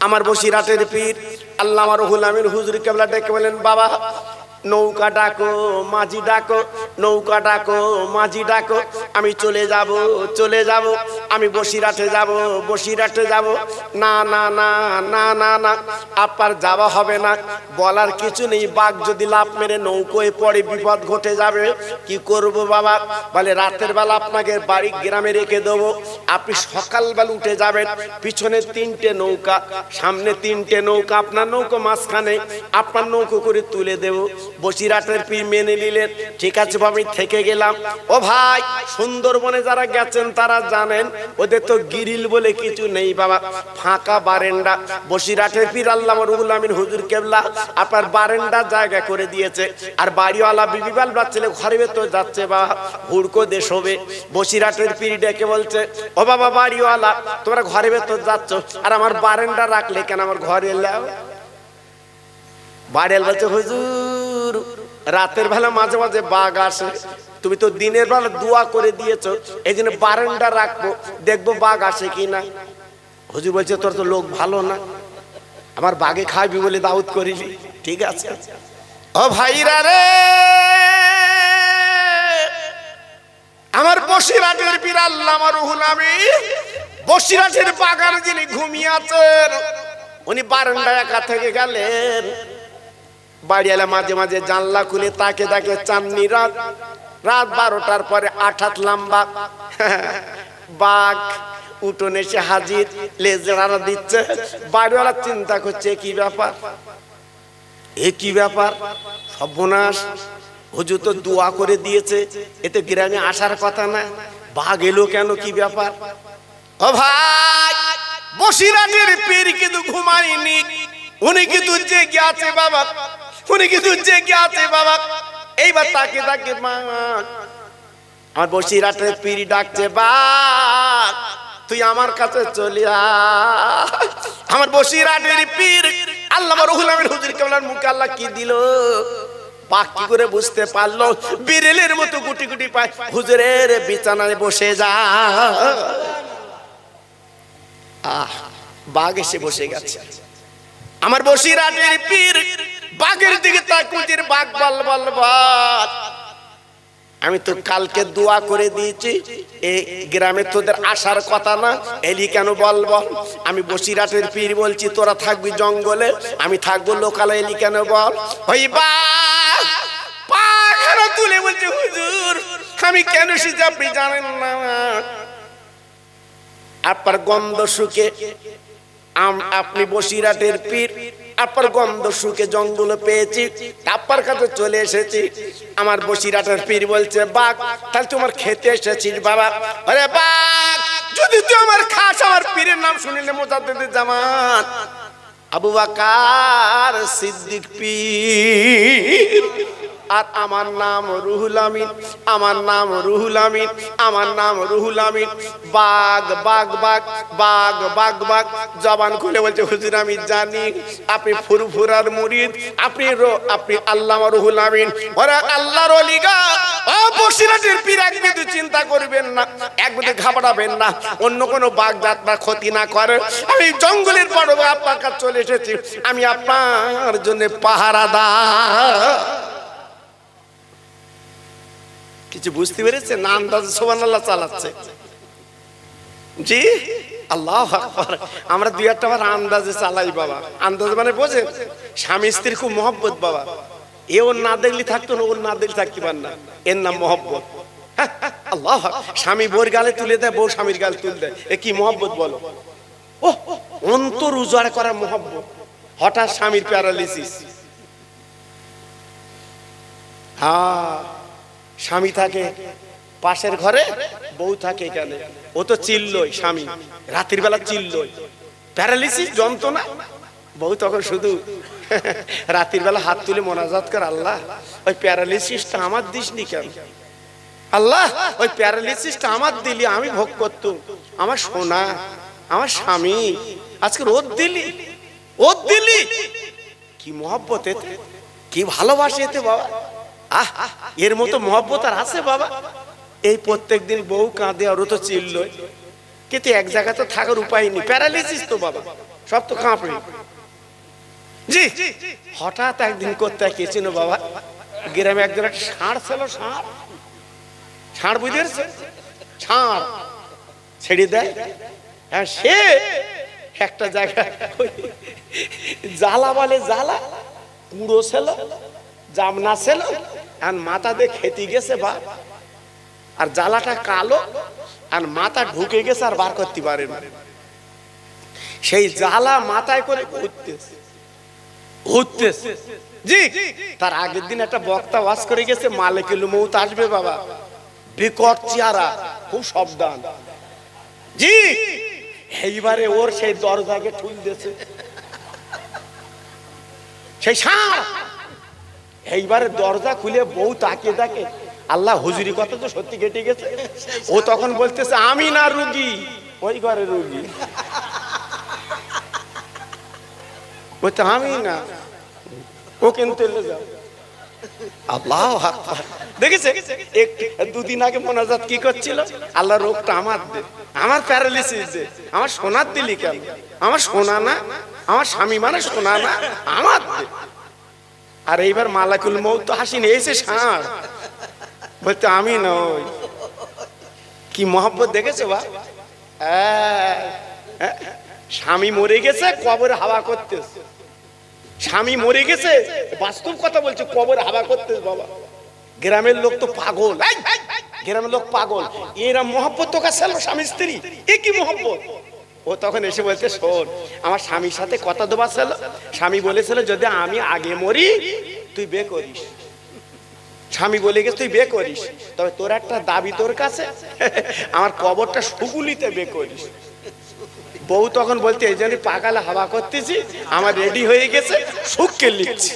আমার বসিরহাটের পীর আল্লামা রুহুল আমিন হুজুর কেবলা ডেকে বলেন, বাবা নৌকা ডাকো, মাঝি ডাকো, নৌকা ডাকো, মাঝি ডাকো, আমি চলে যাব, চলে যাব, আমি বসিরহাটে যাব, বসিরহাটে যাব। না না না না না না, আপনার যাওয়া হবে না, বলার কিছু নেই। বাঘ যদি লাফ মেরে নৌকোয় পড়ে বিপদ ঘটে যাবে, কি করব বাবা? বলে রাতের বেলা আপনাকে বাড়ি গ্রামে রেখে দেবো, আপনি সকালবেলা উঠে যাবেন। পিছনে 3টে নৌকা, সামনে 3টে নৌকা, আপনার নৌকো মাঝখানে, আপনার নৌকো করে তুলে দেব। বসিরহাটের পীর মেনে নিলেন, ঠিক আছে আমি থেকে গেলাম। ও ভাই, সুন্দরবনে যারা গেছেন তারা জানেন ওদের তো গিরিল বলে কিছু নেই বাবা, ফাঁকা বারেন্ডা। বসিরহাটের পীর আল্লামা রুহুল আমিন হুজুর কেবলা আপনার বারেন্ডা জায়গা করে দিয়েছে। আর বাড়িওয়ালা বিবিবাল বাচ্চালে ঘরে ভেতর যাচ্ছে বাবা, হুড়কো দেশ হবে। বসিরহাটের পীর ডেকে বলছে, ও বাবা বাড়িওয়ালা, তোমরা ঘরে ভেতর যাচ্ছ আর আমার বারেন্ডা রাখলে কেন? আমার ঘরে এলাও। বাড়িওয়ালা বলছে, হুজুর রাতের বেলা মাঝে মাঝে বাঘ আসে, তুমি তো দিনের বেলা দোয়া করে দিয়েছো, এই জন্য বারান্দা রাখবো, দেখবো বাঘ আসে কিনা। হুজুর বলছে, তোর তো লোক ভালো না, আমার বাঘে খাবি বলে দাউদ করিলি, ঠিক আছে। ও ভাইরা রে, আমার বসিরহাটের পীর আল্লামা রুহুল আমিন বসিরহাটের বাগানে যিনি ঘুমিয়ে আছেন, উনি বারান্দায় একা থেকে গেলেন। বাড়িওয়ালা মাঝে মাঝে জানলা খুলে তাকে তাকে চাননি রাত 12টার পরে 8 হাত লম্বা বাঘ উঠোনে এসে হাজির, লেজড়া দিচ্ছে। বাড়িওয়ালা চিন্তা করছে, কি ব্যাপার, এ কি ব্যাপার, সর্বনাশ, হুজুর তো দোয়া করে দিয়েছে, এতে গ্রামে আসার কথা না, বাঘ এলো কেন, কি ব্যাপার? ও ভাই, বসিরহাটের পীর কিন্তু ঘুমায়নি, উনি কিন্তু জেগে আছে বাবা, উনি কিন্তু জেগে আছে বাবা। এইবার তাকে তাকে আমার বসিরহাটের পীর ডাকছে, বাঘ তুই আমার কাছে চলে আয়। আমার বসিরহাটের পীর আল্লামা রুহুল আমিন হুজুর কেবলার মুখে আল্লাহ কি দিল, বাঘ কি করে বুঝতে পারলো? বিড়ালের মতো গুটি গুটি পায় হুজুরের বিছানায় বসে যা। বাঘ এসে বসে গেছে। আমার বসিরহাটের পীর বাঘের দিকে তাকুজির, বাঘ বল বল বল, আমি তো কালকে দোয়া করে দিয়েছি, এই গ্রামে তোদের আসার কথা না, এলি কেন বল বল? আমি বসিরহাটের পীর বলছি, তোরা থাকবি জঙ্গলে, আমি থাকবো লোকালে, এলি কেন বল? ওই বাঘ পাখানা তুলে বলছে, হুজুর আমি কেন এসেছি আপনি জানেন না, আপনার গন্ধ শুকে, আপনি বসিরহাটের পীর, আপনার গন্ধ শুকে জঙ্গলে পেয়েছি, আপনার কাছে চলে এসেছি। আমার বসিরহাটের পীর বলছে, বাঘ তাহলে তোমার খেতে এসেছিস বাবা? আরে বাঘ, যদি তুই আমার খাস, আমার পীরের নাম শুনিলে মুজাদ্দিদুল জামান আবু বকর সিদ্দিক পীর, আর আমার নাম রুহুল আমিন, আমার নাম রুহুল আমিন, আমার নাম রুহুল আমিন। বাঘ বাঘ বাঘ বাঘ বাঘ বাঘ জবান খুলে বলছে, হুজুর আমি জানি আপনি ফুরফুরার মুরিদ, আপনি আল্লামা রুহুল আমিন, ওরা আল্লাহর ওলি গো। ও বসিরহাটের পীর, এক বিন্দু চিন্তা করবেন না, এক বিন্দু ঘাবড়াবেন না, অন্য কোনো বাঘ আপনার ক্ষতি না করে। আমি জঙ্গলের বড় আপনার কাছে চলে এসেছি, আমি আপনার জন্য পাহারাদার। কিছু বুঝতে পেরেছে না? আন্দাজে সুবহানাল্লাহ চালাচ্ছে। জি আল্লাহু আকবার। আমরা দুই একটা বার আন্দাজে চালাই বাবা, আন্দাজ মানে বোঝে, স্বামী স্ত্রীর খুব মহব্বত বাবা, এ ওর না দেখলে থাকতো না, ওর না দেখলে থাকতে পার না, এর নাম মহব্বত। আল্লাহ, স্বামী বউর গালে তুলে দেয়, বউ স্বামীর গালে তুলে দেয়, এ কি মহব্বত বলো? ও অন্তর উজাড় করা মহব্বত। হঠাৎ স্বামীর প্যারালিসিস, হ্যাঁ স্বামী থাকে পাশের ঘরে, বউ থাকে এখানে, ও তো চিল্লই, স্বামী রাতের বেলা চিল্লই, প্যারালিসিস যন্ত্রণা, বউ তখন শুধু রাতের বেলা হাত তুলে মোনাজাত কর, আল্লাহ ওই প্যারালিসিসটা আমার দিসনি কেন, আল্লাহ ওই প্যারালিসিসটা আমার দিলি, আমি ভোগ করতুম, আমার সোনা, আমার স্বামী, আজকে রোদ দিলি, ওদ দিলি, কি মহব্বত এতে, কি ভালোবাসে এতে বাবা। আহ, এর মতো মহব্বত আর আছে বাবা? এই প্রত্যেকদিন বউ কাঁদে আর ও তো চিল্লই, কিন্তু এক জায়গায় তো থাকার উপায় নেই, প্যারালিসিস তো বাবা। সব তো কাঁপে। জি, হঠাৎ একদিন করতে গেছিল বাবা, গ্রামে একজন একটা ষাঁড় ছিল, ষাঁড় বুঝেছে, ষাঁড় ছেড়ে দেয়। হ্যাঁ, সে একটা জায়গায় জ্বালা বলে, জ্বালা কুড়ো ছিল, জামনা ছিল, আর মাথা দিয়ে খেতে গেছে বা, আর জ্বালাটা কালো, আর মাথা ঢুকে গেছে, আর বার করতে পারে না। সেই জ্বালা মাথায় করে ঘুরতেছে। জি, তার আগের দিন একটা বক্তা ওয়াজ করে গেছে, মালিকুল মউত আসবে বাবা, বিকট চেহারা, খুব সাবধান। জি, এইবারে ওর সেই দরজাকে ঠুল দিয়েছে সেই ষাঁড়। এইবারে দরজা খুলে বউ তাকিয়ে থাকে, আল্লাহ হুজুরি কথা তো সত্যি কেটে গেছে। ও তখন বলতেছে, আমি না রুগী, ওই ঘরে রুগী। বলতে আমি না, ও কিন্তু আল্লাহ দেখেছে। দুদিন আগে মোনাজাত কি করছিল, আল্লাহ রোগটা আমার দে, আমার প্যারালিসিস দে, আমার সোনার দিলি কেন, আমার সোনা না, আমার স্বামী মানে সোনা না, আমার দে। আর এইবার মালাকুল মউত তো হাসিনি, এসে ষাঁড় বলতে আমি নই। কি মহব্বত দেখেছো বা, স্বামী মরে গেছে, কবরে হাওয়া করতেছে। স্বামী মরে গেছে, বাস্তব কথা বলছে, কবরে হাওয়া করতেছে বাবা। গ্রামের লোক তো পাগল, গ্রামের লোক পাগল। এরা মহব্বত তো কাছে স্বামী স্ত্রী, এ কি মহব্বত। ও তখন এসে বলছে, শোন, আমার স্বামীর সাথে কথা দেওয়া ছিল, স্বামী বলেছিল যদি আমি আগে মরি তুই বিয়ে করিস। স্বামী বলে গেছে তুই বিয়ে করিস, তবে তোর একটা দাবি তোর কাছে, আমার কবরটা সুগুলিতে বিয়ে করিস। বউ তখন বলতে, এই জন্য পাকালে হাওয়া করতেছি, আমার রেডি হয়ে গেছে, সুখকে লিখছি।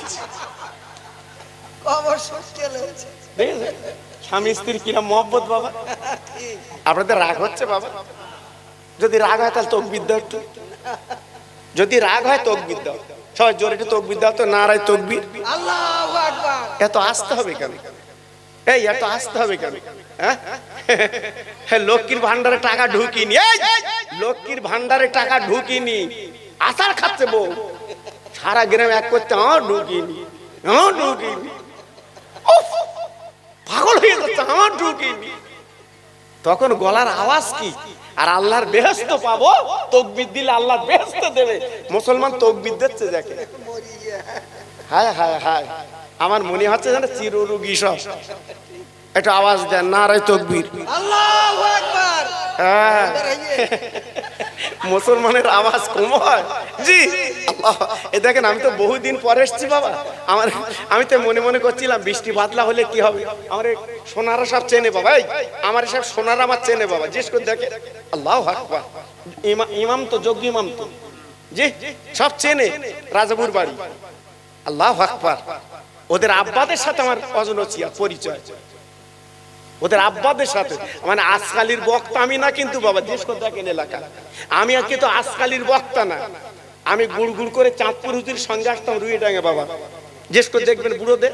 স্বামী স্ত্রীর কিনা মহব্বত বাবা। আপনাদের রাগ হচ্ছে বাবা? যদি রাগ হয় তাহলে তকবীর দাও একটু, যদি রাগ হয় তকবীর দাও, সবাই জোরে একটু তকবীর দাও তো, নারায়ে তাকবীর। আল্লাহু আকবার। এত আসতে হবে কেন, এই এত আসতে হবে কেন? হ্যাঁ, লক্ষ্মীর ভান্ডারে টাকা ঢুকিনি, লক্ষ্মীর ভান্ডারে টাকা ঢুকিনি, আচার খাচ্ছে বউ, সারা গ্রাম এক করতে, আমার ঢুকিনি, আমার ঢুকিনি, পাগল হয়ে যাচ্ছে, আমার ঢুকিনি। তখন গলার আওয়াজ কি, আর আল্লাহর বেহেশত পাবো, তাকবীর দিলে আল্লাহর বেহেশত দেবে। মুসলমান তাকবীর দিচ্ছে দেখে, হায় হায় হায়, আমার মনে হচ্ছে যেন চিররোগী সব। একটু আওয়াজ দেন, নারায়ে তাকবীর, আল্লাহু আকবার। মুসলমানের আওয়াজ কম হয়? জি, এ দেখেন, আমি তো বহুদিন পরে এসেছি বাবা। আমি তো মনে মনে করছিলাম বৃষ্টি বাদলা হলে কি হবে, আমার সোনারা সব চেনে বাবা, আমার সব সোনারা আমার চেনে বাবা। জিজ্ঞেস করে দেখে, আল্লাহু আকবার, ইমাম তো, যোগ্য ইমাম তো, জি, সব চেনে, রাজাপুর বাড়ি। আল্লাহু আকবার। ওদের আব্বাদের সাথে আমার অজনচিয়া পরিচয়, ওদের আব্বাদের সাথে। মানে আসকালির বক্তা আমি না কিন্তু বাবা, জিজ্ঞেস করে দেখেন এলাকা, আমি আর কিন্তু আসকালির বক্তা না। আমি গুড় গুড় করে চাঁদপুর হুজুর সঙ্গে আসতাম রুইডাঙ্গে বাবা। জিজ্ঞেস করে দেখবেন বুড়োদের,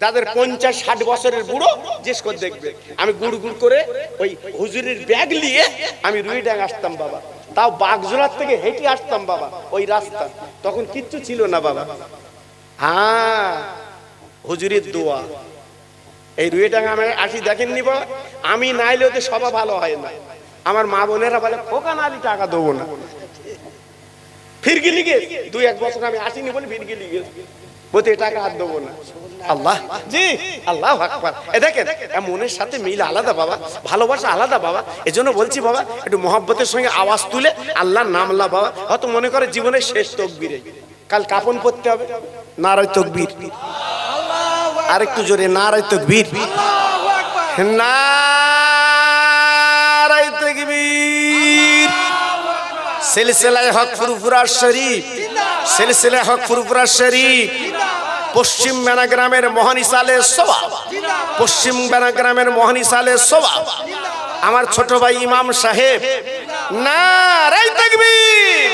যাদের 50-60 বছরের বুড়ো, জিজ্ঞেস করে দেখবে, আমি গুড় গুড় করে ওই হুজুরের ব্যাগ নিয়ে আমি রুইডাঙ্গে আসতাম বাবা। তাও বাগজোড়ার থেকে হেঁটে আসতাম বাবা, ওই রাস্তা তখন কিচ্ছু ছিল না বাবা। হ্যাঁ, হুজুরের দোয়া। এই রুইডাঙ্গা আমি আসি, দেখেননি বাবা, আমি নাইলে ওদের সভা ভালো হয় না। আমার মা বোনেরা বলে, খোকা নালি টাকা দেবো না, ফিরগিলি গে 2-1 বছর আমি আসিনি বলে ফিরগিলি গে, বলতে টাকা আর দেবো না। আল্লাহ, জি, আল্লাহু আকবার। এ দেখেন, মনের সাথে মিল আলাদা বাবা, ভালোবাসা আলাদা বাবা। এজন্য বলছি বাবা, একটু মহব্বতের সঙ্গে আওয়াজ তুলে আল্লাহর নাম লা বাবা। হয়তো মনে করে জীবনের শেষ তকবীরে, কাল কাফন পড়তে হবে, নারায়ে তাকবীর, আরেকটু জোরে, নারায়ে তাকবীর, নারায়ে তাকবীর। সিলসিলায়ে হক ফুরফুরা শরীফ, সিলসিলায়ে হক ফুরফুরা শরীফ, পশ্চিম বেনাগ্রামের মহানিসালে সওয়াব, পশ্চিম বেনাগ্রামের মহানিসালে সওয়াব, আমার ছোট ভাই ইমাম সাহেব, নারায়ে তাকবীর।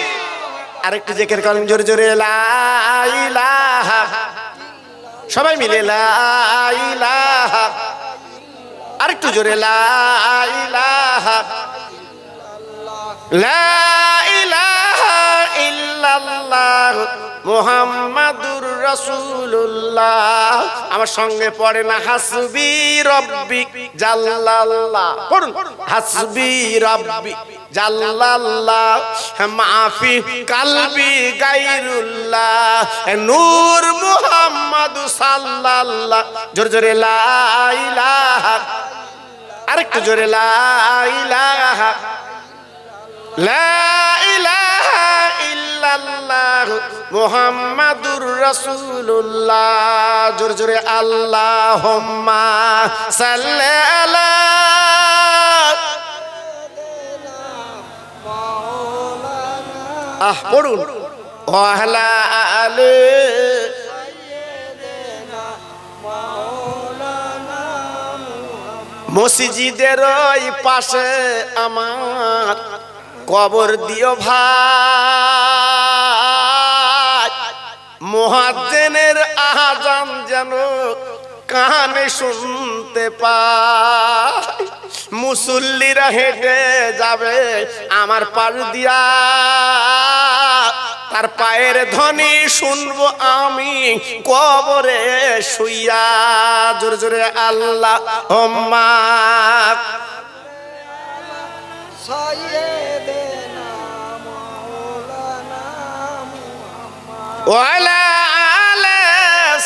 আরেকটু জিকির করেন জোরে জোরে, লা ইলাহা, সবাই মিলে লা ইলাহা, আরেকটু জোরে, লা ইলাহা, লা ইলাহা মুহাম্মাদুর রাসূলুল্লাহ। আমার সঙ্গে পড়ে না হাসবি রব্বি জাল্লাল্লাহ, পড়ুন হাসবি রব্বি জাল্লাল্লাহ মাফি কালবি গায়রুল্লাহ নূর মুহাম্মদ সাল্লাল্লাহ। জোরে জোরে লা ইলাহা, আরেকটু জোরে লা ইলাহা, লা ইলাহা ইল্লাল্লাহ মুহাম্মাদুর রাসূলুল্লাহ। জোরে জোরে আল্লাহুম্মা সাল্লি আলা, পড়ুন ওয়ালা আলে মসজিদের ওই পাশে আমার কবর দিও ভাই, মুয়াজ্জিনের আযান যেন কানে শুনতে পায়। মুসল্লিরা হেঁটে যাবে আমার পাশ দিয়া, তার পায়ের ধ্বনি শুনবো আমি কবরে শুইয়া। জোরে জোরে আল্লাহুম্মা সাইয়্যিদিনা মাওলানা মুহাম্মদ ওয়ালা আলা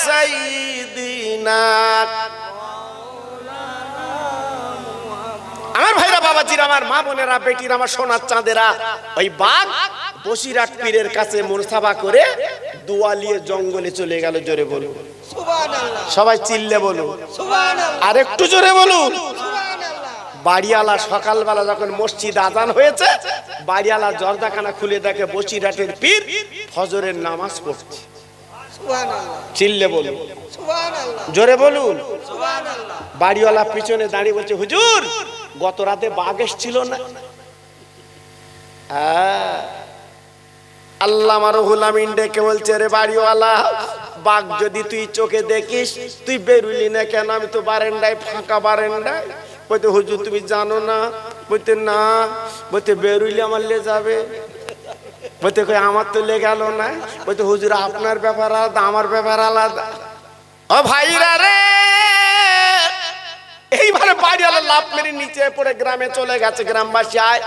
সাইয়্যিদিনা। আমার ভাইরা, বাবাজিরা, আমার মা বোনেরা, বেটিরা, আমার সোনার চাঁদেরা, ওই বাঘ বসিরহাট পীরের কাছে মুরসাবা করে দুয়ালিয়ে জঙ্গলে চলে গেল। জোরে বলুন সুবহানাল্লাহ, সবাই চিল্লে বলুন সুবহানাল্লাহ, আর একটু জোরে বলুন সুবহানাল্লাহ। বাড়িওয়ালা সকালবেলা যখন মসজিদ আজান হয়েছে, বাড়িওয়ালা দরজাখানা খুলে দেখে বসিরহাটের পীর ফজরের নামাজ পড়ছে। সুবহানাল্লাহ, চিল্লে বলুন সুবহানাল্লাহ, জোরে বলুন সুবহানাল্লাহ। বাড়িওয়ালা পিছনে দাঁড়িয়ে বলছে, হুজুর গত রাতে বাঘ এসেছিল না? আল্লামা রুহুল আমিন ডেকে বলছে, রে বাড়িওয়ালা, বাঘ যদি তুই চোখে দেখিস তুই বেরুলি না কেন? আমি তো বারান্দায়, ফাঁকা বারান্দায়। বলতে হুজুর তুমি জানো না? বলতে না। বলতে বেরুইলে আমার লে যাবে। বলতে কই আমার তো লে গেল না। বলতে হুজুর আপনার ব্যাপার আলাদা, আমার ব্যাপার আলাদা। ও ভাইরা রে, এইভাবে বাড়িওয়ালা লাফ মেরে নিচে পড়ে গ্রামে চলে গেছে। গ্রামবাসী আয়,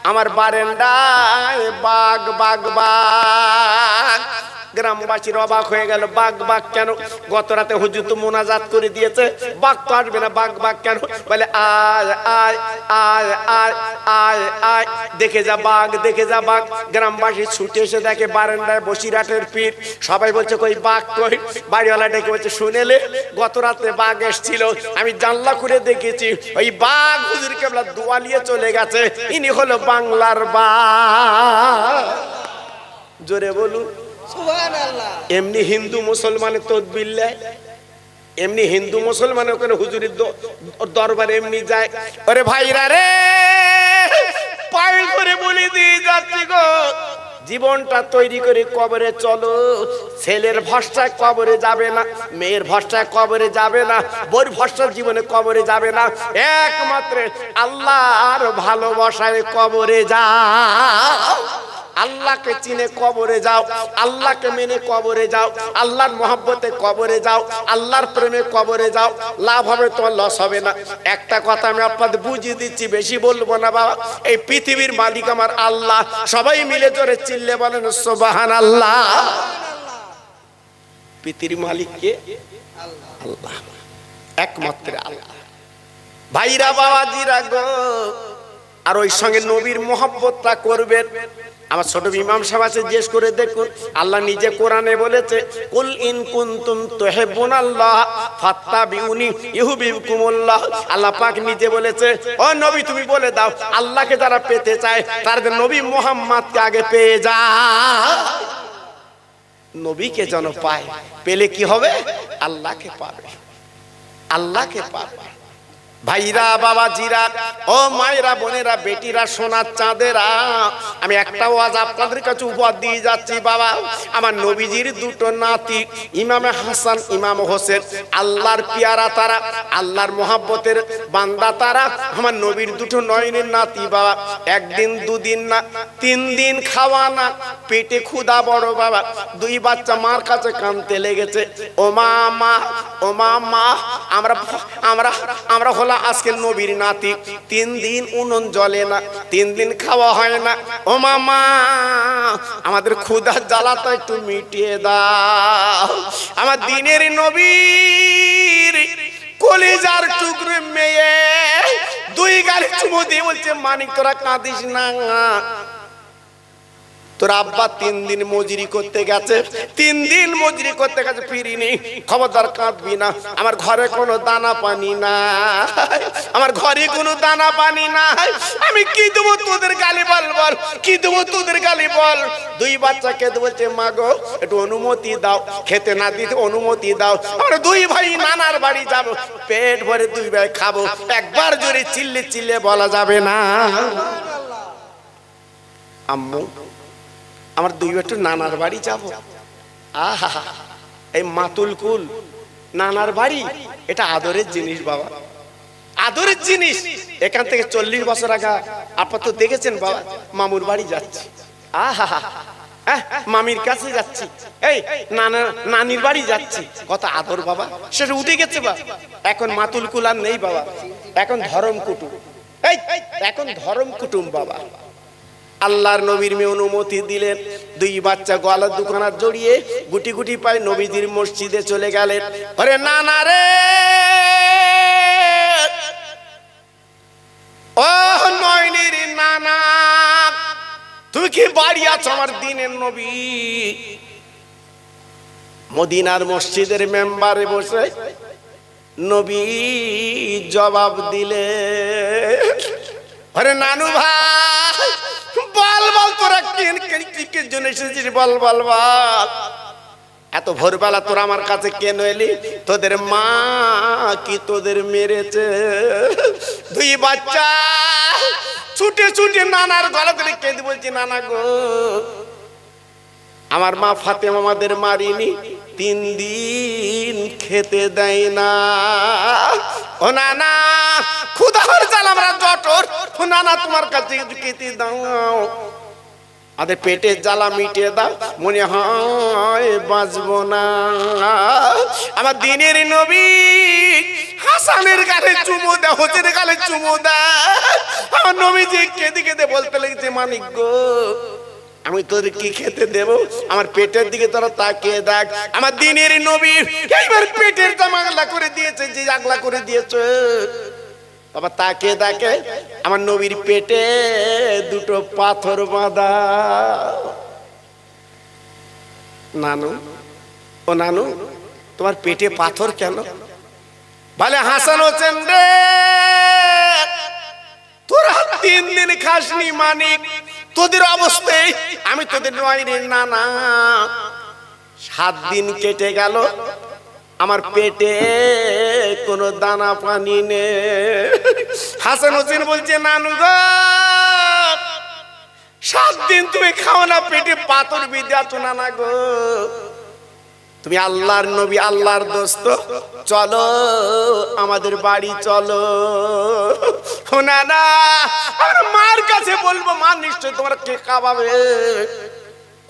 আমার বারান্দায় বাঘ বাঘ বাঘ। গ্রামবাসীর অবাক হয়ে গেল, বাঘ বাঘ কেন? গত রাতে হুজুর তো মোনাজাত করে দিয়েছে, বাঘ তো আসবে না, বাঘ বাঘ কেন? বলে আয় আয় আয় আয় আয় আয়, দেখে যা বাঘ, দেখে যা বাঘ। গ্রামবাসী ছুটে এসে দেখে বারান্দায় বসিরহাটের পীর। সবাই বলছে কই বাঘ কই? বাড়িওয়ালা ডেকে বলছে, শুনেলে গত রাতে বাঘ এসেছিল, আমি জানলা করে দেখেছি। ওই বাঘ হুজুর কেবলা দুয়ালিয়ে চলে গেছে, ইনি হলো বাংলার বাঘ। জোরে বলুন সুবহানাল্লাহ। এমনি হিন্দু মুসলমানের তদবির নেয়, এমনি হিন্দু মুসলমান ওখানে হুজুরের দরবারে এমনি যায়। আরে ভাইরা রে, পায়ে করে বলে দিয়ে যাচ্ছি গো, জীবনটা তৈরি করে কবরে চলো। ছেলের ভরসায় কবরে যাবে না, মেয়ের ভরসায় কবরে যাবে না, বউর ভরসার জীবনে কবরে যাবে না। একমাত্র আল্লাহর ভালোবাসায় কবরে যাও। আল্লাহকে চিনে কবরে যাও, আল্লাহকে মেনে কবরে যাও, আল্লাহর মহব্বতে কবরে যাও, আল্লাহর প্রেমে কবরে যাও। লাভ হবে তোমার, লস হবে না। একটা কথা আমি আপনাদের বুঝিয়ে দিচ্ছি, বেশি বলবো না বাবা। এই পৃথিবীর মালিক আমার আল্লাহ। সবাই মিলে জোরে চিল্লে বলেন সুবহানাল্লাহ। পৃথিবীর মালিক কে? আল্লাহ, একমাত্র আল্লাহ। ভাইরা বাবাজিরা গো, আর ওই সঙ্গে নবীর মহব্বতটা করবেন। আমার ছোট ইমাম সাহেব আছে, জিজ্ঞেস করে দেখুন, আল্লাহ নিজে কোরআনে বলেছে, কুল ইন কুনতুম তুহিব্বুনাল্লাহ ফাত্তাবিউনি ইউহিব্বুকুমুল্লাহ। আল্লাহ পাক নিজে বলেছে, ও নবী তুমি বলে দাও, আল্লাহকে যারা পেতে চায় তাদের নবী মুহাম্মদকে আগে পেয়ে যায়। নবীকে যেন পায়, পেলে কি হবে? আল্লাহকে পাবে, আল্লাহকে পাবে। ভাইরা বাবাজিরা ও মায়েরা বোনেরা বেটিরা সোনার চাঁদেরা, আমি একটা ওয়াজ আপনাদের কাছে উপহার দিয়ে যাচ্ছি বাবা। আমার নবীজির দুটো নাতি ইমামে হাসান ইমাম হোসেন, আল্লাহর পিয়ারা তারা, আল্লাহর মোহাব্বতের বান্দা তারা, আমার নবীর দুটো নয়নের নাতি বাবা। একদিন দুদিন না 3 দিন খাওয়া না, পেটে ক্ষুধা বড় বাবা। 2 বাচ্চা মার কাছে কাঁদতে লেগেছে, ও মা মা ও মা মা, আমরা আমরা আমরা হলো আজকে নবীর নাতি, 3 দিন উনুন জ্বলে না, 3 দিন খাওয়া হয় না। ও মামা আমাদের ক্ষুধার জ্বালাটা একটু মিটিয়ে দাও। আমার দিনের নবীর কলিজার টুকরো মেয়ে 2 গালে চুমু দিয়ে বলছে, মানিক তোরা কাঁদিস না, তোর আব্বা 3 দিন মজুরি করতে গেছে, 3 দিন মজুরি করতে গেছে, ফিরিনি, খবরদার কাঁদবি না। আমার ঘরে কোনো দানা পানি নাই, আমার ঘরে কোনো দানা পানি নাই, আমি কি দেবো তোদের গালি বল বল, কি দেবো তোদের গালি বল। 2 বাচ্চা খেতে বলছে, মা গো একটু অনুমতি দাও, খেতে না দিতে অনুমতি দাও, আমরা 2 ভাই নানার বাড়ি যাব, পেট ভরে 2 ভাই খাবো, একবার জোরে চিল্লে চিল্লে বলা যাবে না। আম্মু আমার 2 একটু নানার বাড়ি যাব। আহা, এই মাতুল কুল নানার বাড়ি, এটা আদরের জিনিস বাবা, আদরের জিনিস। এখান থেকে 40 বছর আগে আপনারা তো দেখেছেন বাবা, মামুর বাড়ি যাচ্ছি, আহা মামির কাছে যাচ্ছি, এই নানির বাড়ি যাচ্ছি, কত আদর বাবা, সেটা উঠে গেছে বাবা। এখন মাতুল কুল আর নেই বাবা, এখন ধরম কুটুম, এই এখন ধরম কুটুম বাবা। আল্লাহর নবীর মেয়ে অনুমতি দিলেন, 2 বাচ্চা গলার দোকানার জড়িয়ে গুটি গুটি পায় নবীজির মসজিদে চলে গেলেন। আরে নানা রে, ও নয়নের নানা, তুমি কি বাড়ি আছো? আমার দিনের নবী মদিনার মসজিদের মেম্বারে বসে নবী জবাব দিলে, আরে নানু ভাই বল বল, তোরা কিসের জন্য এসেছিস, বল বল বল, এত ভোরবেলা তোরা আমার কাছে কেন এলি? তোদের মা কি তোদের মেরেছে? 2 বাচ্চা ছুটে ছুটে নানার গলা ধরে কেঁদে বলছে, নানা গো আমার মা ফাতেমা আমাদের মারিনি, 3 দিন খেতে দেয় না। ও নানা ক্ষুধার জ্বালা আমরা জটর, ও নানা তোমার কাছে একটু খেতে দাও, আমাদের পেটের জ্বালা মিটিয়ে দাও, মনে হয় বাঁচবো না। আমার দিনের নবী হাসানের গালে চুমু দেয়, হোসেনের গালে চুমু দেয়। আমার নবীজি কেঁদে কেঁদে বলতে লেগেছে, মানিক গো আমি তোদের কি খেতে দেব? আমার পেটের দিকে তোরা তাকিয়ে দেখ। আমার দিনের নবী এইবার পেটের জামাগলা করে দিয়েছে, যে আগলা করে দিয়েছে বাবা, তাকিয়ে দেখে আমার নবীর পেটে 2 পাথর বাঁধা। নানু ও নানু তোমার পেটে পাথর কেন? বলে হাসান হোসেন রে, তোরা 3 দিন খাসনি মানিক, তোদের অবস্থায় আমি তোদের নয়নের নানা। 7 দিন কেটে গেল, আমার পেটে কোনো দানা পানি নেই। হাসান হোসেন বলছে, নানু গো 7 দিন তুমি খাও না, পেটে পাথর বিঁধে আছো নানা গো। তুমি আল্লাহর নবী, আল্লাহর দোস্ত, চলো আমাদের বাড়ি চলো। না না আমরা মার কাছে বলবো, মা নিশ্চয় তোমার কে খাওয়াবে,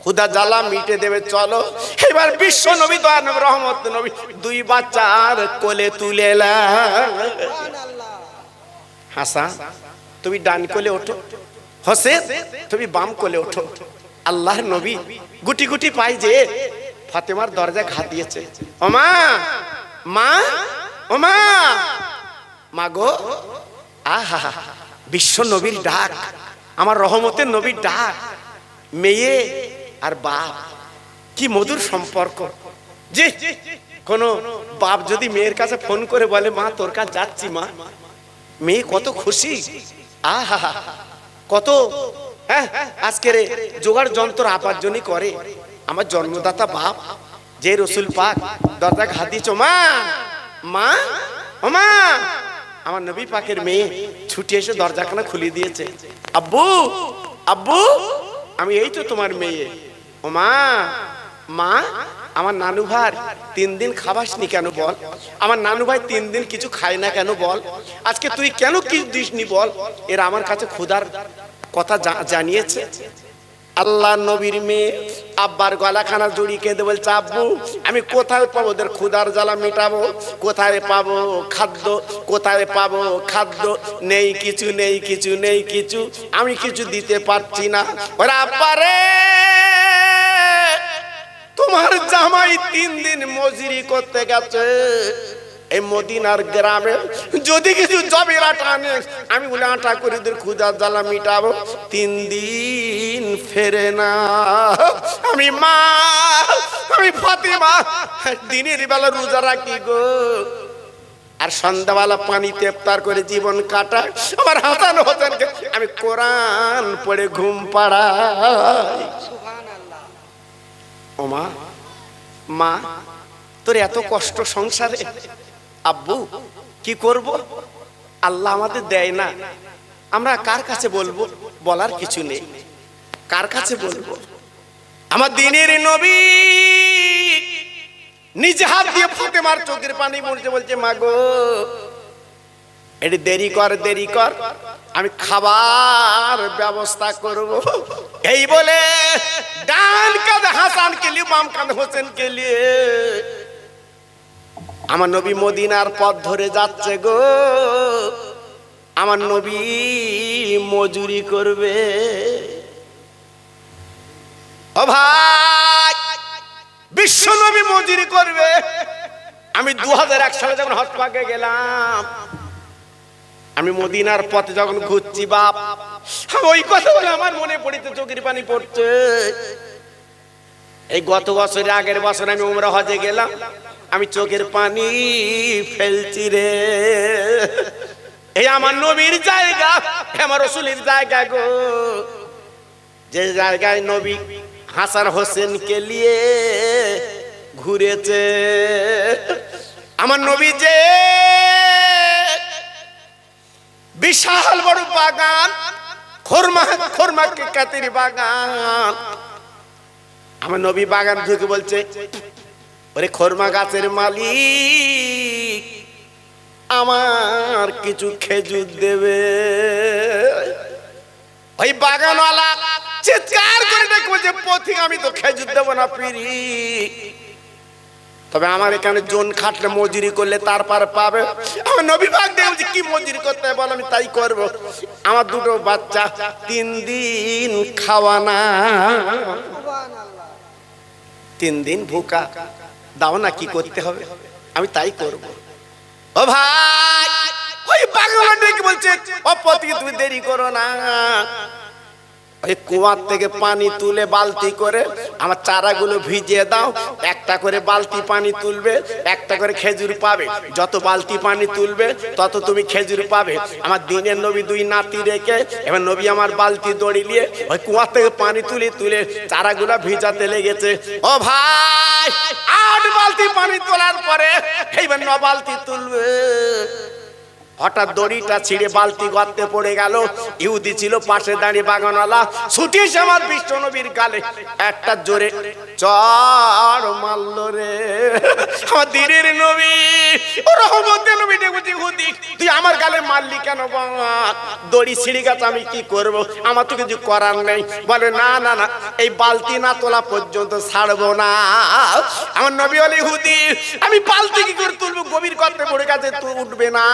ক্ষুধা জ্বালা মিটে দেবে, চলো। এবার বিশ্ব নবী দয়া নবী রহমত নবী 2 বাচ্চার কোলে তুলে এলা। হাসান তুমি ডান কোলে ওঠো, হোসেন তুমি বাম কোলে ওঠো। আল্লাহর নবী গুটি গুটি পাই যে ফাতেমার দরজা ঘা দিয়েছে। ও মা মা ও মা, মা গো, আহা বিশ্ব নবীর ডাক, আমার রহমতের নবীর ডাক। মেয়ে আর বাপ কি মধুর সম্পর্ক। যে কোন বাপ যদি মেয়ের কাছে ফোন করে বলে, মা তোর কাছে যাচ্ছি মা, মেয়ে কত খুশি, আহা কত। হ্যাঁ আজকের জোগাড় যন্ত্র আপার জন্য করে আমার জন্মদাতা বাপ, যে রসুল পাক দরজা ঘা দিয়েছ, মা মা ও মা আমার নবী পাকের মেয়ে ছুটে এসে দরজাখানা খুলে দিয়েছে। আব্বু আব্বু, আমি এই তো তোমার মেয়ে। ও মা, মা আমার নানু ভাই 3 দিন খাবাসনি কেন বল? আমার নানু ভাই 3 দিন কিছু খায় না কেন বল? আজকে তুই কেন কিছু দিসনি বল? এরা আমার কাছে ক্ষুধার কথা জানিয়েছে। আল্লাহ নবীর মেয়ে আব্বার গলাখানা জড়ি কেঁদে বলছে, আব্বু আমি কোথায় পাবো ওদের ক্ষুধার জ্বালা মেটাবো? কোথায় পাবো খাদ্য? কোথায় পাবো খাদ্য? নেই কিছু, নেই কিছু, নেই কিছু, আমি কিছু দিতে পারছি না। ওরা আব্বারে, তোমার জামাই 3 দিন মজুরি করতে গেছে এই মদিনার গ্রামে, যদি কিছু জবের আটা আনে আমি বলে আটা করে ওদের ক্ষুধার জ্বালা মিটাবো। 3 দিন ফেরে না। আমি মা, আমি ফাতিমা দিনের বেলা রোজা রাখি গো, আর সন্ধ্যাবেলা পানিতে ইফতার করে জীবন কাটাই। আমার হাসান হোসেনকে আমি কোরআন পড়ে ঘুম পাড়াই। ও মা, মা তোর এত কষ্ট সংসারে, আব্বু কি করব? আল্লাহ আমাদের দেয় না, আমরা কার কাছে বলবো? বলার কিছু নেই, কার কাছে বলবো? আমার দিনের নবী নিজে হাত দিয়ে ফাতেমার চোখের পানি মুছতে বলছে, মা গো এটি দেরি কর, দেরি কর, আমি খাবার ব্যবস্থা করব। এই বলে ডান কাঁধে হাসানকে নিয়ে বাম কাঁধে হোসেনকে নিয়ে আমার নবী মদিনার পথ ধরে যাচ্ছে গো। আমার নবী মজুরি করবে। ও ভাই, বিশ্ব নবী মজুরি করবে। আমি 2001 সালে যখন হজ পাকে গেলাম, আমি মদিনার পথে যখন ঘুরছি বাপ, ওই কথা বলে আমার মনে পড়িতে চোখের পানি পড়ছে। এই গত বছরের আগের বছর আমি উমরা হজে গেলাম, আমি চোখের পানি ফেলছি রে। এই আমার নবীর জায়গা, আমার রাসূলের জায়গা গো, যে জায়গায় নবী হাসান হোসেনকে নিয়ে ঘুরেছে। আমার নবী যে বিশাল বড় বাগান, খোরমা কাতির বাগান, আমার নবী বাগান ঢুকে বলছে, ওরে খোরমা গাছের মালিক আমার কিছু খেজুর দেবে। ওই বাগানওয়ালা চিৎকার করে ডেকে বলছে, পথিক আমি তো খেজুর দেবো না পিরি, তবে আমার এখানে জোন খাটলে মজুরি করলে তারপর পাবে। আমার নবী পাক বলছে, কি মজুরি করতে বল, আমি তাই করব। আমার 2টো বাচ্চা 3 দিন খাওয়া না, 3 দিন ভুকা, দাও না, কি করতে হবে, আমি তাই করব। ও ভাই, ওই পাগলা ডেকে বলছে, ও পতি তুমি দেরি করো না, ওই কুয়ার থেকে পানি তুলে বালতি করে আমার চারাগুলো ভিজিয়ে দাও, একটা করে বালতি পানি তুলবে, একটা করে খেজুর পাবে, যত বালতি পানি তুলবে তত তুমি খেজুর পাবে। আমার দিনের নবী 2 নাতি রেখে এবার নবী আমার বালতি দড়ি নিয়ে ওই কুয়ার থেকে পানি তুলে তুলে চারাগুলো ভিজাতে লেগেছে। ও ভাই, 8 বালতি পানি তোলার পরে এইবার 9 বালতি তুলবে। হঠাৎ দড়িটা ছিঁড়ে বালতি গর্তে পড়ে গেল। ইহুদি ছিল পাশে দাঁড়িয়ে বাগানওয়ালা, ছুটি এসে আমার বিশ্ব নবীর গালে একটা জোরে চড় মারল রে। আমার দিনের নবী ও রহমতের নবী বলছে, ইহুদি তুই আমার গালে মারলি কেন? দড়ি ছিঁড়ে গেছে, আমি কি করব, আমার তো কিছু করার নেই। বলে না না না, এই বালতি না তোলা পর্যন্ত ছাড়বো না। আমার নবী বলে, ইহুদি আমি বালতি কি করে তুলবো, গভীর গর্তে পড়ে গেছে, তুই উঠবে না।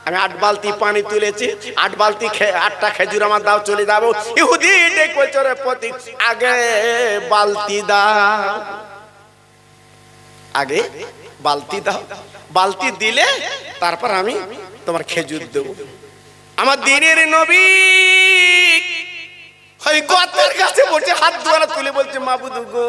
আমি 8 বালতি পানি তুলেছি, 8 বালতি 8টা খেজুর আমার দাও, চলে যাবো। ইহুদি ডেকে বলছে, রে পথিক আগে বালতি দাও, আগে বালতি দাও, বালতি দিলে তারপর আমি তোমার খেজুর দেবো। আমার দিনের নবী ওই গর্তের কাছে বসে হাত দুয়ারা তুলে বলছে, মাবুদ গো,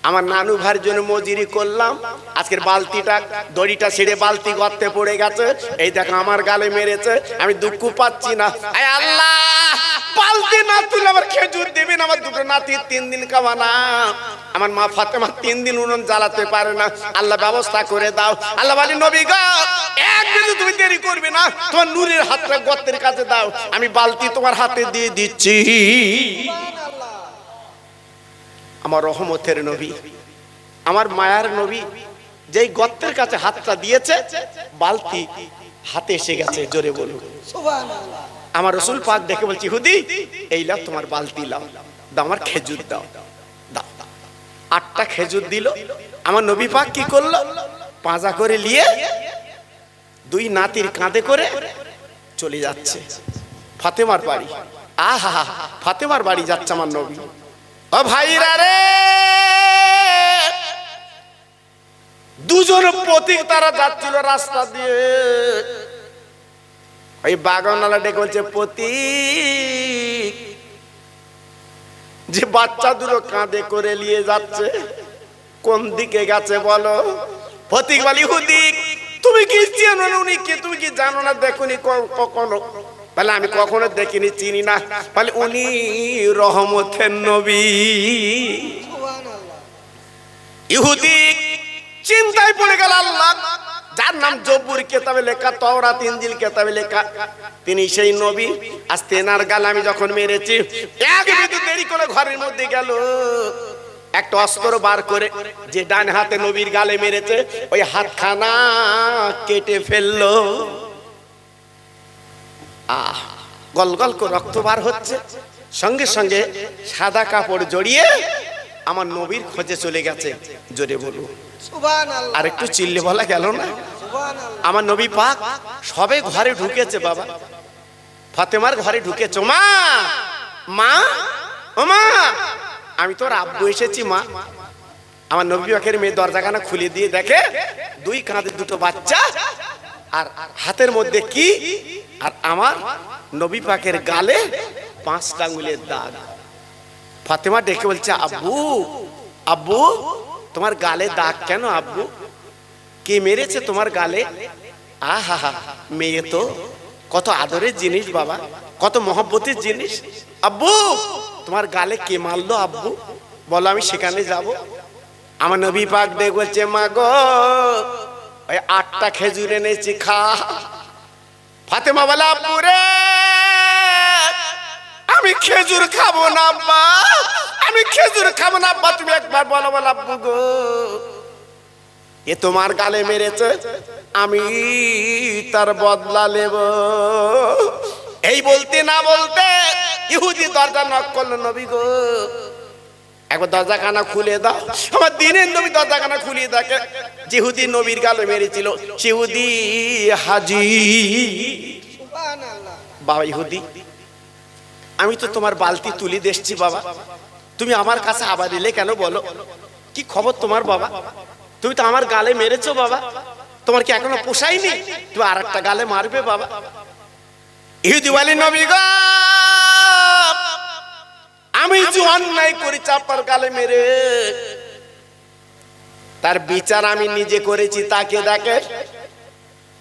আমার নানু ভাইয়ের জন্য মজুরি করলাম, আজকের বালতিটা দড়িটা ছিঁড়ে বালতি গর্তে পড়ে গেছে, এই দেখো আমার গালে মেরেছে, আমি দুঃখ পাচ্ছি না। আয় আল্লাহ, বালতি না তুলে আমার খেজুর দেবেন, আমার দুটো নাতি 3 দিন কামানা, আমার মা ফাতেমা 3 দিন উনুন জ্বালাতে পারে না, আল্লাহ ব্যবস্থা করে দাও। আল্লাহ বলে নবী গো, একদিন তুমি দেরি করবে না, তোমার নূরের হাতটা গর্তের কাছে দাও, আমি বালতি তোমার হাতে দিয়ে দিচ্ছি। আমার রহমতের নবী, আমার মায়ার নবী যেই গর্তের কাছে হাতটা দিয়েছে, বালতি হাতে এসে গেছে। জোরে বলুন সুবহানাল্লাহ। আমার রাসূল পাক দেখে বলছি, ইহুদি এই লাও তোমার বালতি, লাও দাও, আমার খেজুর দাও। দাও 8টা খেজুর দিল। আমার নবী পাক কি করলো, পাঁজা করে নিয়ে 2 নাতির কাঁধে করে চলে যাচ্ছে ফাতেমার বাড়ি। আহা, ফাতেমার বাড়ি যাচ্ছে আমার নবী। ও ভাইরা রে, দুজন পথিক তারা যাচ্ছিল রাস্তা দিয়ে। ওই বাগানওয়ালা ডেকে বলছে, পথিক, যে বাচ্চা দুটো কাঁধে করে নিয়ে যাচ্ছে কোন দিকে গেছে বলো? পথিক বলি, ইহুদি তুমি কি জানো না উনি কে? তুমি কি জানো না, দেখুনি কখনো? বলে আমি কখনো দেখিনি, চিনি না। বলে উনি রহমতের নবী। ইহুদি চিন্তায় পড়ে গেল। আল্লাহ যার নাম জব্বুর কেতাবে লেখা, তাওরাত ইনজিল কেতাবে লেখা, তিনি সেই নবী। আজ তেনার গাল আমি যখন মেরেছি, এক মিনিট দেরি করে ঘরের মধ্যে গেল, একটা অস্ত্র বার করে যে ডান হাতে নবীর গালে মেরেছে, ওই হাতখানা কেটে ফেললো। গলগল করে রক্ত বার হচ্ছে। সঙ্গে সঙ্গে সাদা কাপড় জড়িয়ে আমার নবীর খোঁজে চলে গেছে। জোরে বলুন সুবহানাল্লাহ। আর একটু চিল্লে বলা গেল না? সুবহানাল্লাহ। আমার নবী পাক সবে ঘরে ঢুকেছে। বাবা ফাতেমার ঘরে ঢুকেছো। মা, মা, ও মা, আমি তোর আব্বু এসেছি মা। আমার নবী পাকের মেয়ে দরজাখানা খুলে দিয়ে দেখে 2 কাঁধে 2টো বাচ্চা, আর হাতের মধ্যে কি, আর আমার নবী পাকের গালে 5টা আঙ্গুলের দাগ। ফাতেমা ডেকে বলছে, আব্বু, আব্বু তোমার গালে দাগ কেন আব্বু? কে মেরেছে তোমার গালে? আহা, মেয়ে তো কত আদরের জিনিস বাবা, কত মহব্বতের জিনিস। আব্বু তোমার গালে কে মারলো আব্বু? বলো আমি সেখানে যাব। আমার নবী পাক ডেকে বলছে, মা গো, ওই 8টা খেজুর এনেছি, খা। ফাতেমা বলে, আব্বু রে, আমি খেজুর খাবো না আব্বা, আমি খেজুর খাবো না আব্বা, তুমি একবার বলো। বলো আব্বু গো, এ তোমার গালে মেরেছে, আমি তার বদলা নেব। এই বলতে না বলতে ইহুদি দরজা নক করলো। নবী গো, একবার দরজাখানা খুলে দাও। আমার দিনের নবী দরজাখানা খুলিয়ে দেখে ইহুদি নবীর গালে মেরেছিল, ইহুদি হাজির। বাবা ইহুদি, আমি তো তোমার বালতি তুলি দেখছি বাবা, তুমি আমার কাছে আবার এলে কেন বলো? কি খবর তোমার বাবা? তুমি তো আমার গালে মেরেছো বাবা, তোমার কি এখনো পোষায়নি? তুমি আর একটা গালে মারবে বাবা? ইহুদি বলে, নবী গো, আমি যে অন্যায় করি চাপার গালে মেরে, তার বিচার আমি নিজে করেছি। তাকে দেখে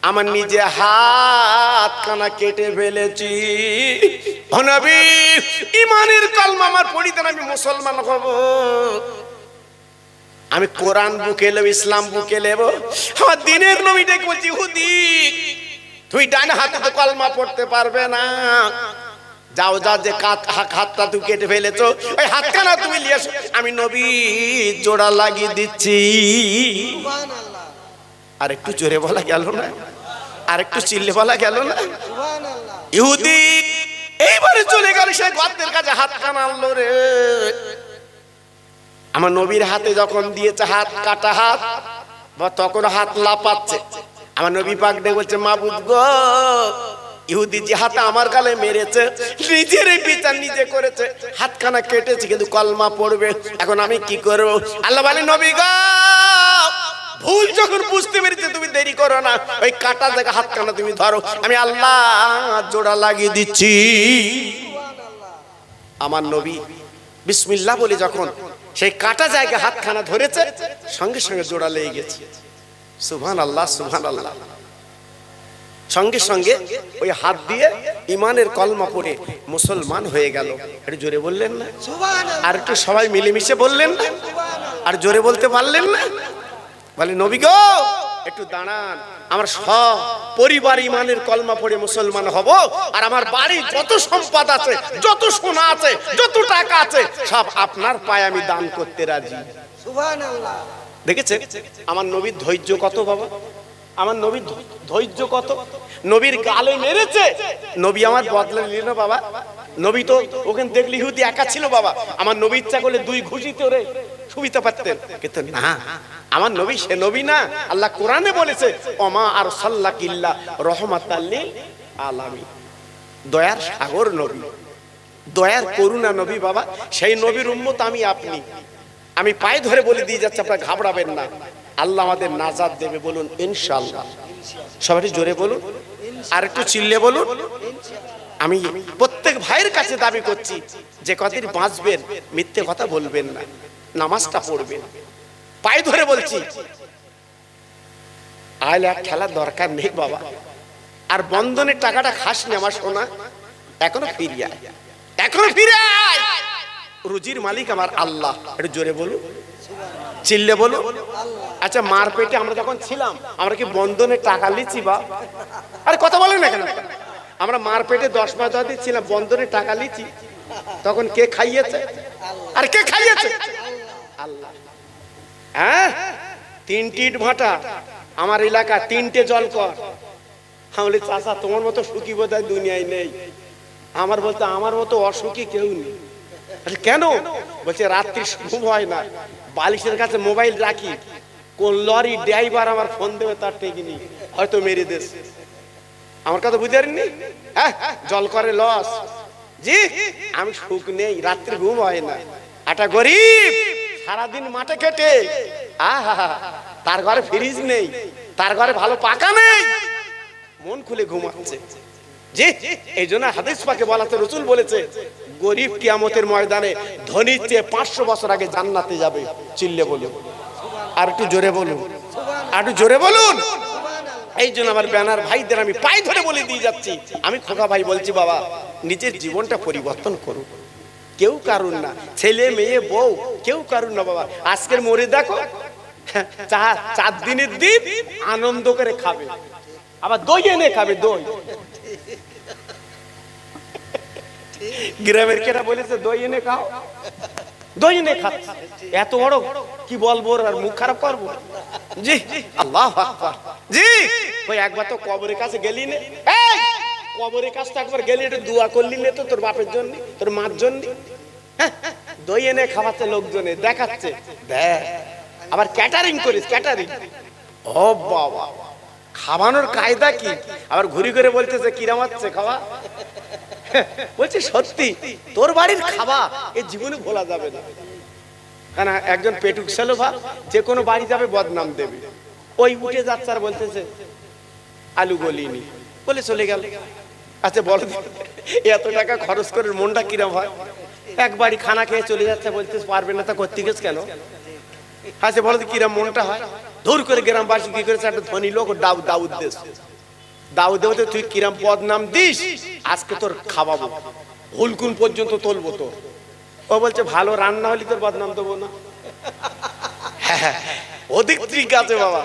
আমার নিজে হাত কানা কেটে ফেলেছি। ও নবী, ইমানের কলমা আমার পড়িতে আমি মুসলমান হব, আমি কোরআন বুকে নেব, ইসলাম বুকে নেব। আমার দিনের নবী ডেকে বলছি, ইহুদি তুই ডান হাতে তো কলমা পড়তে পারবে না, যাও যা, যে হাতটা তুই কেটে ফেলেছো, ওই হাতখানা তুমি নিয়ে এসো, আমি নবী জোড়া লাগিয়ে দিচ্ছি। আর একটু জোরে বলা গেল না? আর একটু চিল্লে বলা গেল না? ইহুদি এইবারে চলে গেল সেই গর্তের কাছে, হাতখানা আনলো রে। আমার নবীর হাতে যখন দিয়েছে, হাত কাটা হাত, তখন হাত লাপাচ্ছে। আমার নবী পাক ডেকে বলছে, মাবুদ গো, ইহুদি যে হাতে আমার গালে মেরেছে, নিজের বিচার নিজে করেছে, হাতখানা কেটেছে, কিন্তু কলমা পড়বে, এখন আমি কি করব? আল্লাহ বলে, নবী গো, ভুল যখন বুঝতে পেরেছে, তুমি দেরি করো না, ওই কাটা জায়গা হাতখানা তুমি ধরো, আমি আল্লাহ জোড়া লাগিয়ে দিচ্ছি। আমার নবী বিসমিল্লাহ বলে যখন সেই কাটা জায়গা হাতখানা ধরেছে, সঙ্গে সঙ্গে জোড়া লেগে গেছে। সুবহানাল্লাহ, সুবহানাল্লাহ। সঙ্গে সঙ্গে ওই হাত দিয়ে ইমানের কলমা পড়ে মুসলমান হয়ে গেল। একটু জোরে বললেন না? আর একটু সবাই মিলেমিশে বললেন না? আর জোরে বলতে পারলেন না? বলে নবী গো একটু দাঁড়ান, আমার সব পরিবার ইমানের কলমা পড়ে মুসলমান হব, আর আমার বাড়ি যত সম্পদ আছে, যত সোনা আছে, যত টাকা আছে, সব আপনার পায়ে আমি দান করতে রাজি। সুবহানাল্লাহ। দেখেছেন আমার নবীর ধৈর্য কত বাবা? আমার নবীর ধৈর্য কত? নবীর গালে মেরেছে, নবী আমার বদলা নিল না বাবা। নবী তো ওখানে দেখলি ইহুদি একা ছিল বাবা, আমার নবী ইচ্ছা করলে দুই ঘুষিতে ওরে সুবিধা পারতেন, কিন্তু না, আমার নবী সে নবী না। আল্লাহ কোরআনে বলেছে ওমা আরসালনাকা ইল্লা রাহমাতাল লিল আলামিন, দয়ার সাগর নবী, দয়ার করুণা নবী বাবা। সেই নবীর উম্মত আমি আপনি। আমি পায়ে ধরে বলে দিয়ে যাচ্ছি, আপনারা ঘাবড়াবেন না, আল্লাহ আমাদের নাজাত দেবে, বলুন ইনশাআল্লাহ। সবাই জোরে বলুন, আর একটু চিল্লে বলুন। আমি প্রত্যেক ভাইয়ের কাছে দাবি করছি যে কতদিন বাঁচবেন মিথ্যে কথা বলবেন না, নামাজটা পড়বেন। পায়ে ধরে বলছি, আইলে এক খেলার দরকার নেই বাবা, আর বন্ধনের টাকাটা খাস নি আমার সোনা, এখনো ফিরে আয়, এখনো ফিরে আয়। রুজির মালিক আমার আল্লাহ। একটু জোরে বলুন, চিল্লে বলুন। আচ্ছা মার পেটে আমরা যখন ছিলাম, আমরা কি বন্ধনের টাকা লিছি বা? আরে কথা বলেন না কেন? আমরা মার পেটে 10 মাস ধরে ছিলাম, বন্ধনের টাকা লিছি, তখন কে খাইয়েছে? আর কে খাইয়েছে? আল্লাহ। হ্যাঁ, 3টে ইট ভাটা আমার এলাকা, 3টে জলকর। আমি চাচা তোমার মতো সুখী বোধহয় দুনিয়ায় নেই। আমার বলতে আমার মতো অসুখী কেউ নেই। কেন? বলছে রাত্রি ঘুম হয় না, বালিশের কাছে মোবাইল রাখি, কোন লরি ড্রাইভার আমার ফোন দেবে তার টেকিনি, হয়তো মেরে দেশ। আমার কথা বুঝতে পারেননি? হ্যাঁ, জল করে লস। জি, আমি সুখ নেই, রাত্রি ঘুম হয় না। একটা গরিব সারাদিন মাঠে খেটে, আহা, তার ঘরে ফ্রিজ নেই, তার ঘরে ভালো পাকা নেই, মন খুলে ঘুমাচ্ছে। জি, এই জন্য হাদিস পাকে বলা আছে, রাসূল বলেছে গরিব কিয়ামতের ময়দানে ধনীর চেয়ে 500 বছর আগে জান্নাতে যাবে। চিল্লে বলুন, আর একটু জোরে বলুন, আর একটু জোরে বলুন। এই জন্য আমার ব্যানার ভাইদের আমি পায়ে ধরে বলে দিয়ে যাচ্ছি, আমি খোকা ভাই বলছি বাবা, নিজের জীবনটা পরিবর্তন করুন। কেউ কারুন না, ছেলে মেয়ে বউ কেউ কারুন না বাবা। আজকের মরে দেখো 4 দিনের দিন আনন্দ করে খাবে, আবার দই এনে খাবে, দই। গ্রামের কেরা বলেছে দই এনে খাও, দই এনে খাচ্ছে। এত বড় কি বলবো, আর মুখ খারাপ করবো? জি, আল্লাহু আকবার। জি, ওই একবার তো কবরের কাছে গেলি না, এই কবরের কাছে একবার গেলি, একটু দোয়া করলি না তো তোর বাপের জন্য, তোর মার জন্য? দই এনে খাওয়াচ্ছে লোকজনে, দেখাচ্ছে, দেখ। আবার ক্যাটারিং করিস, ক্যাটারিং। ও বাবা, খাওয়ানোর কায়দা কি? আবার ঘুরি করে বলতেছে কিরাম হচ্ছে খাওয়া। বলছি সত্যি, তোর বাড়ির খাওয়া এই জীবনে ভোলা যাবে না। কারণ একজন পেটুক সেলোভা যে কোনো বাড়ি যাবে বদনাম দেবে। ওই উঠে যাচ্ছে আর বলতেছে আলু গলিনি বলে চলে গেল। আচ্ছা বলো, এত টাকা খরচ করে মনটা কিরম হয়? এক বাড়ি খানা খেয়ে চলে যাচ্ছে, বলতে পারবে না, তা করতে গেছ কেন? আচ্ছা বলো কিরম মনটা হয়? ধর করে গ্রামবাসী কি করেছে, একটা ধনী লোক দাউদ দেশ, দাউদ দেবতে তুই কিরম বদনাম দিস, আজকে তোর খাওয়াবো, হুলকুন পর্যন্ত তুলবো তোর। ও বলছে ভালো রান্না হলে তোর বদনাম দেবো না। অধিক ঠিক আছে বাবা।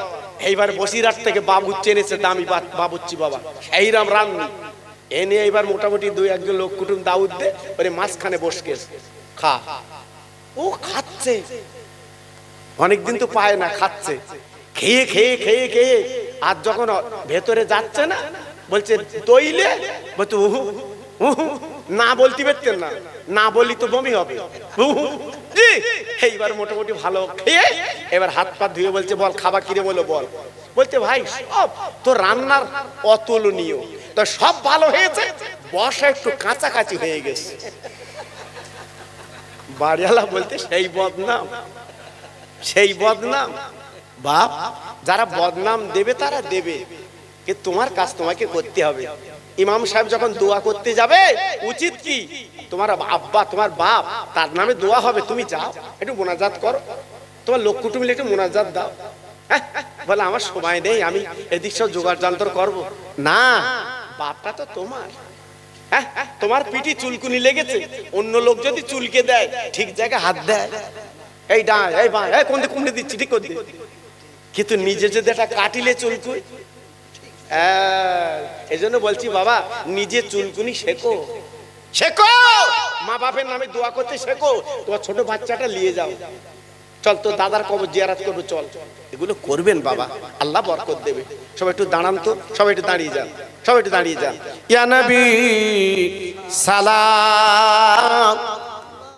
এইবার বসিরহাট থেকে বাবু চেনেছে, দামি বাবুচ্চি বাবা, এইরাম রান্না এনে এইবার মোটামুটি 2-1 লোক কুটুম দাউদ দে, ওরে মাঝখানে বসকে খা। ও খাচ্ছে, অনেকদিন তো পায় না, খাচ্ছে, খেয়ে খেয়ে খেয়ে খেয়ে আর যখন ভেতরে যাচ্ছে না, বলছে তৈলে, বলছে না বলতে পারতেন না, না বললি তো বমি হবে। জি, এইবার মোটামুটি ভালো খেয়ে এবার হাত পা ধুয়ে বলছে বল খাবা কিরে, বলো বল। বলতে ভাই সব তো রান্নার অতুলনীয়, তো সব ভালো হয়েছে, বসা একটু কাছাকাছি হয়ে গেছে। বাড়িওয়ালা বলতে সেই বদনাম, সেই বদনাম। বাপ, যারা বদনাম দেবে তারা দেবে, কিন্তু তোমার কাজ তোমাকে করতে হবে। ইমাম সাহেব যখন দোয়া করতে যাবে, উচিত কি তোমার আব্বা, তোমার বাপ, তার নামে দোয়া হবে, তুমি যাও একটু মোনাজাত করো, তোমার লোক কুটুম মিলে একটু মোনাজাত দাও। বলে আমার সময় নেই, আমি এদিক সব জোগাড় যন্ত্র করবো। না, বাপটা তো তোমার। হ্যাঁ, তোমার পিঠে চুলকুনি লেগেছে, অন্য লোক যদি চুলকে দেয় ঠিক জায়গায় হাত দেয়, এই ডাঁ এই বাঁ এই কোন দিকে কুমড়ে দিচ্ছি ঠিক করে দে। কিন্তু নিজে যদি একটা কাটিলে চুলকুই, এই জন্য বলছি বাবা নিজে চুলকুনি শেখো, শেখো, মা বাপের নামে দোয়া করতে শেখো। তোমার ছোট বাচ্চাটা নিয়ে যাও, চল তোর দাদার কবর জিয়ারত করবো, চল। এগুলো করবেন বাবা, আল্লাহ বরকত দেবে। সবাই একটু দাঁড়ান তো, সবাই একটু দাঁড়িয়ে যান, সবাই একটু দাঁড়িয়ে যান। ইয়া নবী সালাম